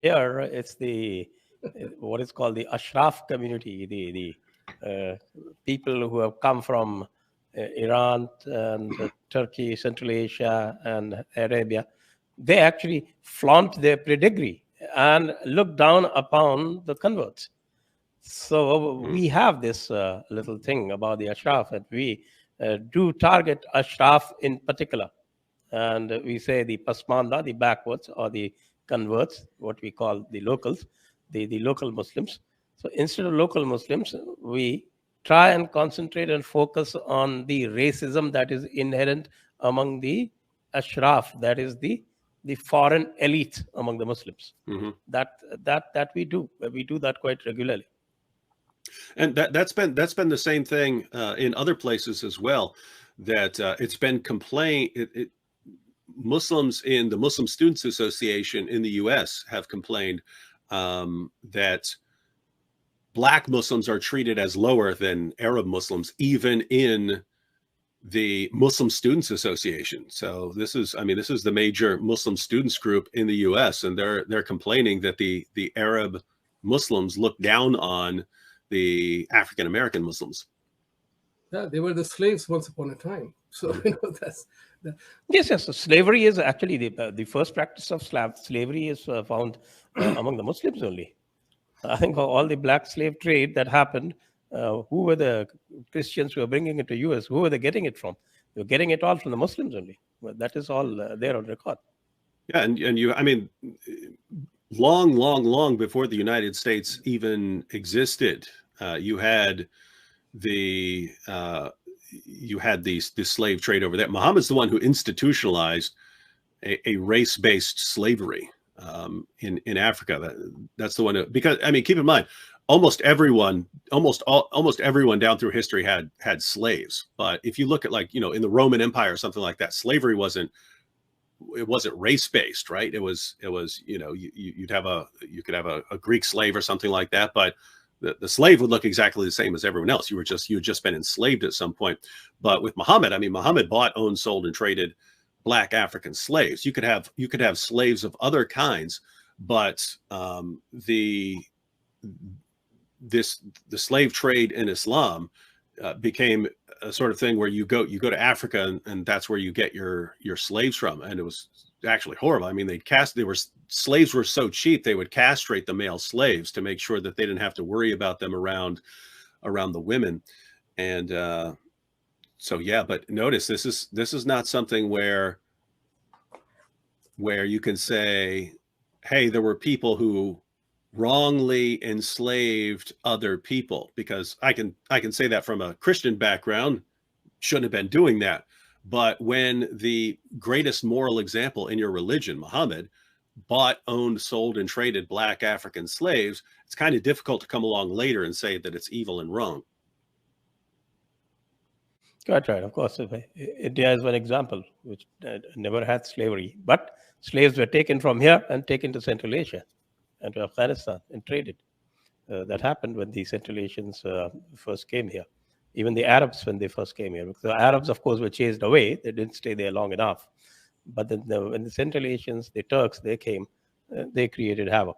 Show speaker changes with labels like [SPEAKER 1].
[SPEAKER 1] Here, it's the what is called the Ashraf community, people who have come from Iran and Turkey, Central Asia, and Arabia. They actually flaunt their pedigree and look down upon the converts. So
[SPEAKER 2] Mm.
[SPEAKER 1] we have this little thing about the Ashraf, and we do target Ashraf in particular. And we say the Pasmanda, the backwards, or the converts, what we call the locals, the local Muslims. So instead of local Muslims, we try and concentrate and focus on the racism that is inherent among the Ashraf, that is the foreign elite among the Muslims.
[SPEAKER 2] Hmm.
[SPEAKER 1] That that we do that quite regularly.
[SPEAKER 2] And that's been the same thing in other places as well. That it's been complained. Muslims in the Muslim Students Association in the U.S. have complained that Black Muslims are treated as lower than Arab Muslims, even in the Muslim Students Association. So this is, I mean, this is the major Muslim students group in the U.S., and they're complaining that the Arab Muslims look down on the African American Muslims.
[SPEAKER 3] Yeah, they were the slaves once upon a time. So that's that.
[SPEAKER 1] Yes, yes. So slavery is actually the first practice of slavery is found among the Muslims only. I think all the black slave trade that happened, who were the Christians who were bringing it to US? Who were they getting it from? They were getting it all from the Muslims only. Well, that is all there on record.
[SPEAKER 2] Yeah, and you, I mean, long, long, long before the United States even existed, you had the the slave trade over there. Muhammad's the one who institutionalized a race-based slavery in Africa. That's the one who, because I mean, keep in mind, almost everyone down through history had slaves. But if you look at, like, in the Roman Empire or something like that, slavery wasn't race-based, right? It was you could have a Greek slave or something like that, but the slave would look exactly the same as everyone else. You had just been enslaved at some point. But with Muhammad, I mean, Muhammad bought, owned, sold, and traded Black African slaves. You could have slaves of other kinds, but the slave trade in Islam became a sort of thing where you go to Africa, and that's where you get your slaves from. And it was actually horrible. I mean, slaves were so cheap, they would castrate the male slaves to make sure that they didn't have to worry about them around the women. And so yeah, but notice this is not something where you can say, hey, there were people who wrongly enslaved other people, because I can say that from a Christian background, shouldn't have been doing that. But when the greatest moral example in your religion, Muhammad, bought, owned, sold, and traded Black African slaves, it's kind of difficult to come along later and say that it's evil and wrong.
[SPEAKER 1] Right. Of course, India is one example which never had slavery, but slaves were taken from here and taken to Central Asia and to Afghanistan and traded. That happened when the Central Asians first came here. Even the Arabs, when they first came here, because the Arabs, of course, were chased away. They didn't stay there long enough. But then when the Central Asians, the Turks, they came, they created havoc.